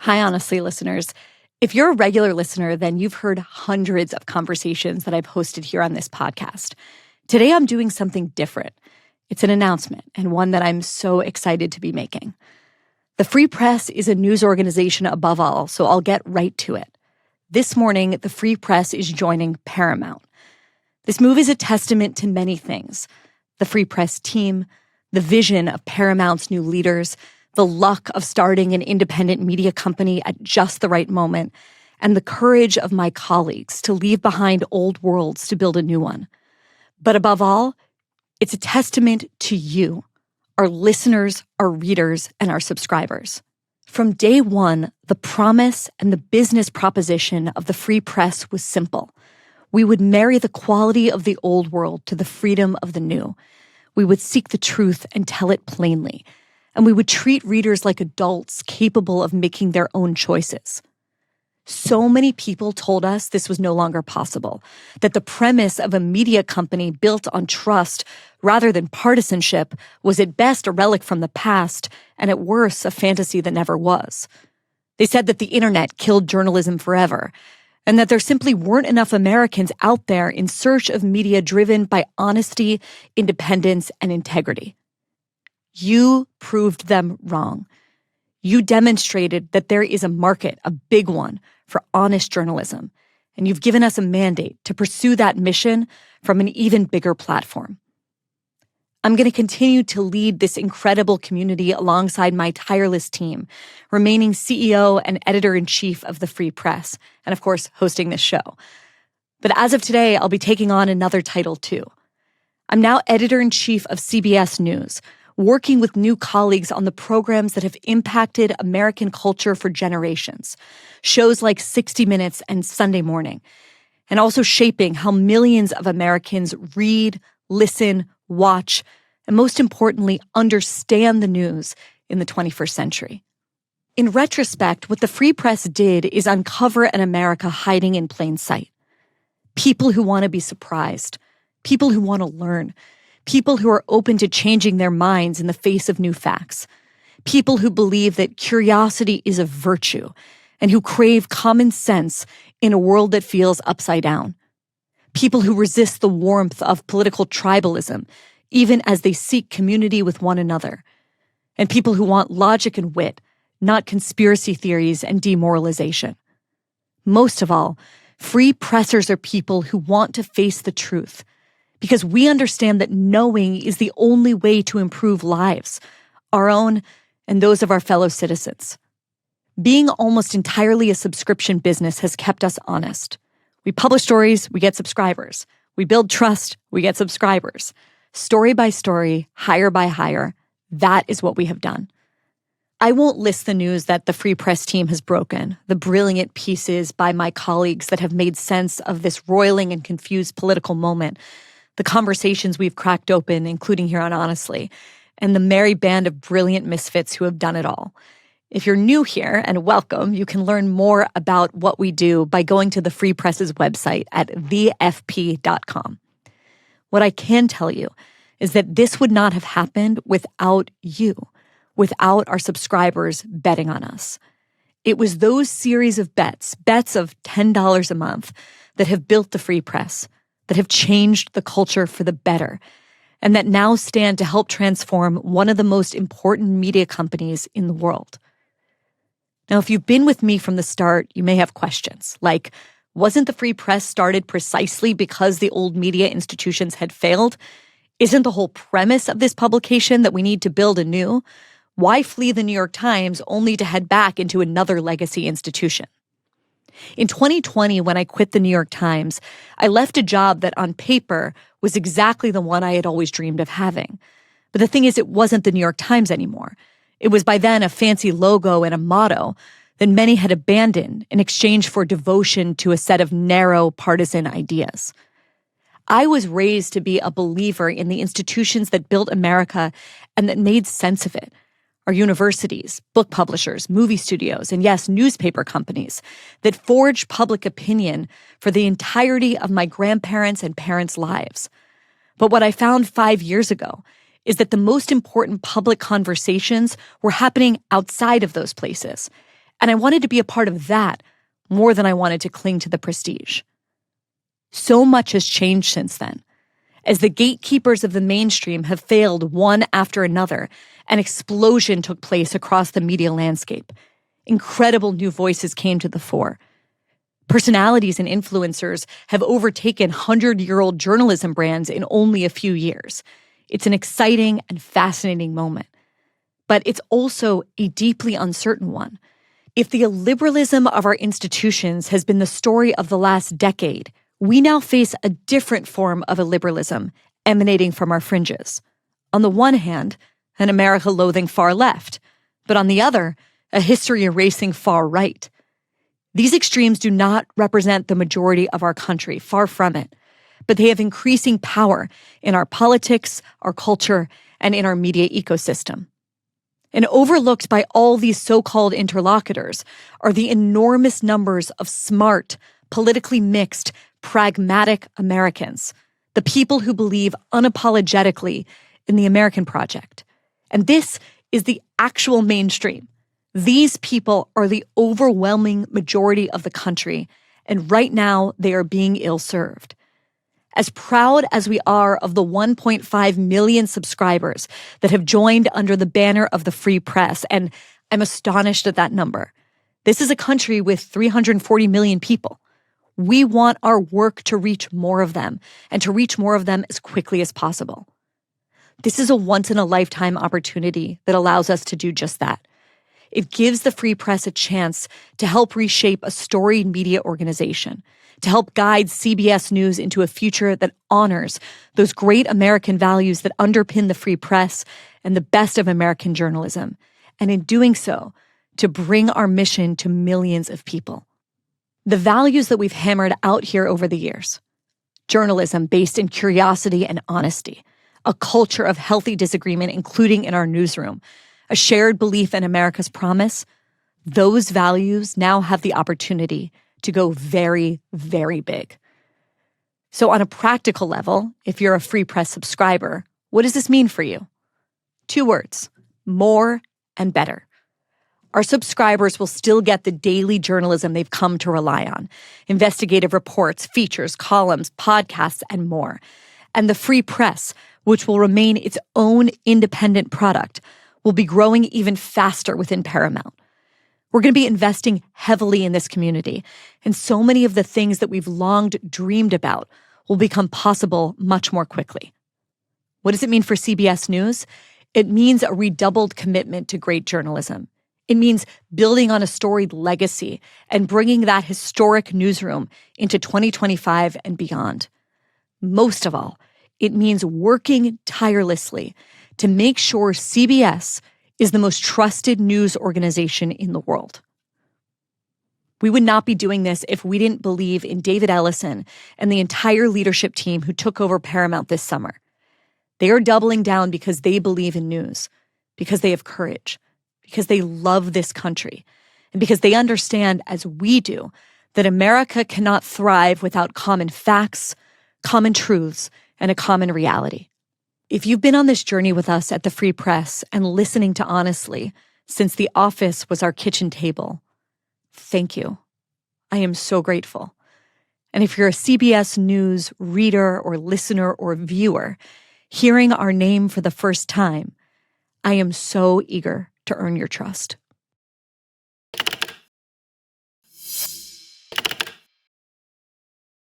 Hi, Honestly listeners. If you're a regular listener, then you've heard hundreds of conversations that I've hosted here on this podcast. Today, I'm doing something different. It's an announcement, and one that I'm so excited to be making. The Free Press is a news organization above all, so I'll get right to it. This morning, the Free Press is joining Paramount. This move is a testament to many things: the Free Press team, the vision of Paramount's new leaders, the luck of starting an independent media company at just the right moment, and the courage of my colleagues to leave behind old worlds to build a new one. But above all, it's a testament to you, our listeners, our readers, and our subscribers. From day one, the promise and the business proposition of the Free Press was simple. We would marry the quality of the old world to the freedom of the new. We would seek the truth and tell it plainly. And we would treat readers like adults capable of making their own choices. So many people told us this was no longer possible, that the premise of a media company built on trust rather than partisanship was at best a relic from the past, and at worst a fantasy that never was. They said that the internet killed journalism forever, and that there simply weren't enough Americans out there in search of media driven by honesty, independence, and integrity. You proved them wrong. You demonstrated that there is a market, a big one, for honest journalism, and you've given us a mandate to pursue that mission from an even bigger platform. I'm going to continue to lead this incredible community alongside my tireless team, remaining CEO and editor-in-chief of the Free Press, and of course, hosting this show. But as of today, I'll be taking on another title too. I'm now editor-in-chief of CBS News, working with new colleagues on the programs that have impacted American culture for generations, shows like 60 Minutes and Sunday Morning, and also shaping how millions of Americans read, listen, watch, and most importantly, understand the news in the 21st century. In retrospect, what the Free Press did is uncover an America hiding in plain sight. People who want to be surprised, people who want to learn, people who are open to changing their minds in the face of new facts. People who believe that curiosity is a virtue and who crave common sense in a world that feels upside down. People who resist the warmth of political tribalism, even as they seek community with one another. And people who want logic and wit, not conspiracy theories and demoralization. Most of all, free pressers are people who want to face the truth, because we understand that knowing is the only way to improve lives, our own and those of our fellow citizens. Being almost entirely a subscription business has kept us honest. We publish stories, we get subscribers. We build trust, we get subscribers. Story by story, hire by hire, that is what we have done. I won't list the news that the Free Press team has broken, the brilliant pieces by my colleagues that have made sense of this roiling and confused political moment, the conversations we've cracked open, including here on Honestly, and the merry band of brilliant misfits who have done it all. If you're new here, and welcome, you can learn more about what we do by going to the Free Press's website at thefp.com. What I can tell you is that this would not have happened without you, without our subscribers betting on us. It was those series of bets of $10 a month, that have built the Free Press, that have changed the culture for the better, and that now stand to help transform one of the most important media companies in the world. Now, if you've been with me from the start, you may have questions, like, wasn't the Free Press started precisely because the old media institutions had failed? Isn't the whole premise of this publication that we need to build anew? Why flee the New York Times only to head back into another legacy institution? In 2020, when I quit the New York Times, I left a job that on paper was exactly the one I had always dreamed of having. But the thing is, it wasn't the New York Times anymore. It was by then a fancy logo and a motto that many had abandoned in exchange for devotion to a set of narrow partisan ideas. I was raised to be a believer in the institutions that built America and that made sense of it. Our universities, book publishers, movie studios, and yes, newspaper companies that forged public opinion for the entirety of my grandparents' and parents' lives. But what I found 5 years ago is that the most important public conversations were happening outside of those places, And I wanted to be a part of that more than I wanted to cling to the prestige. So much has changed since then. As the gatekeepers of the mainstream have failed one after another, an explosion took place across the media landscape. Incredible new voices came to the fore. Personalities and influencers have overtaken 100-year-old journalism brands in only a few years. It's an exciting and fascinating moment. But it's also a deeply uncertain one. If the illiberalism of our institutions has been the story of the last decade, we now face a different form of illiberalism emanating from our fringes. On the one hand, an America-loathing far left, but on the other, a history-erasing far right. These extremes do not represent the majority of our country, far from it, but they have increasing power in our politics, our culture, and in our media ecosystem. And overlooked by all these so-called interlocutors are the enormous numbers of smart, politically mixed, pragmatic Americans, the people who believe unapologetically in the American project. And this is the actual mainstream. These people are the overwhelming majority of the country, and right now they are being ill-served. As proud as we are of the 1.5 million subscribers that have joined under the banner of the free press, and I'm astonished at that number. This is a country with 340 million people. We want our work to reach more of them, and to reach more of them as quickly as possible. This is a once-in-a-lifetime opportunity that allows us to do just that. It gives the free press a chance to help reshape a storied media organization, to help guide CBS News into a future that honors those great American values that underpin the free press and the best of American journalism, and in doing so, to bring our mission to millions of people. The values that we've hammered out here over the years: journalism based in curiosity and honesty, a culture of healthy disagreement, including in our newsroom, a shared belief in America's promise, those values now have the opportunity to go very, very big. So on a practical level, if you're a free press subscriber, what does this mean for you? 2 words: more and better. Our subscribers will still get the daily journalism they've come to rely on: investigative reports, features, columns, podcasts, and more. And the free press, which will remain its own independent product, will be growing even faster within Paramount. We're going to be investing heavily in this community, and so many of the things that we've long dreamed about will become possible much more quickly. What does it mean for CBS News? It means a redoubled commitment to great journalism. It means building on a storied legacy and bringing that historic newsroom into 2025 and beyond. Most of all, it means working tirelessly to make sure CBS is the most trusted news organization in the world. We would not be doing this if we didn't believe in David Ellison and the entire leadership team who took over Paramount this summer. They are doubling down because they believe in news, because they have courage, because they love this country, and because they understand, as we do, that America cannot thrive without common facts, common truths, and a common reality. If you've been on this journey with us at the Free Press and listening to Honestly since the office was our kitchen table, thank you. I am so grateful. And if you're a CBS News reader or listener or viewer, hearing our name for the first time, I am so eager to earn your trust.